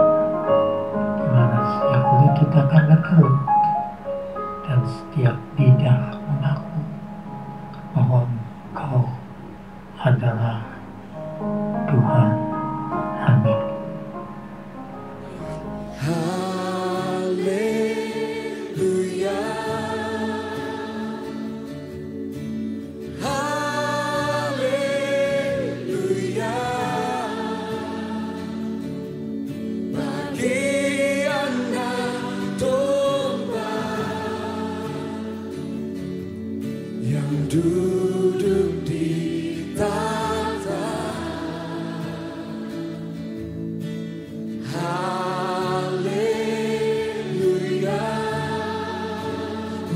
di mana setiap lutut akan berkerut dan setiap lidah mengaku bahwa Engkau adalah Tuhan. Amin. Haleluya. Haleluya. Bagi anak domba yang duduk di tahta. Haleluya.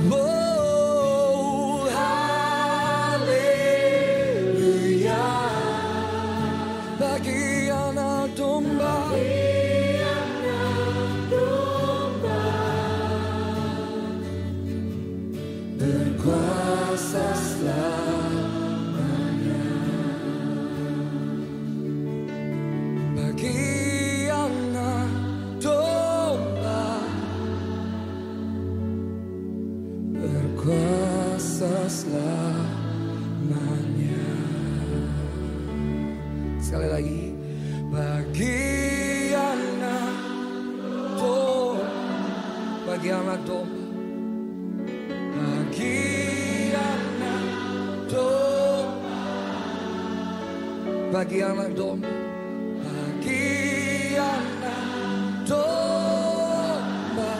Oh, haleluya. Bagi anak domba. Berkuasa selamanya. Bagi anak domba. Berkuasa selamanya. Sekali lagi. Bagi anak domba. Bagi anak domba. Bagi anak domba bagi anak domba, bagi anak domba,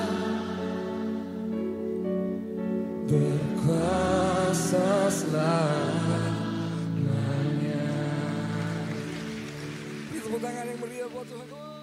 berkuasa selamanya. Tepuk tangan yang meriah buat Tuhan.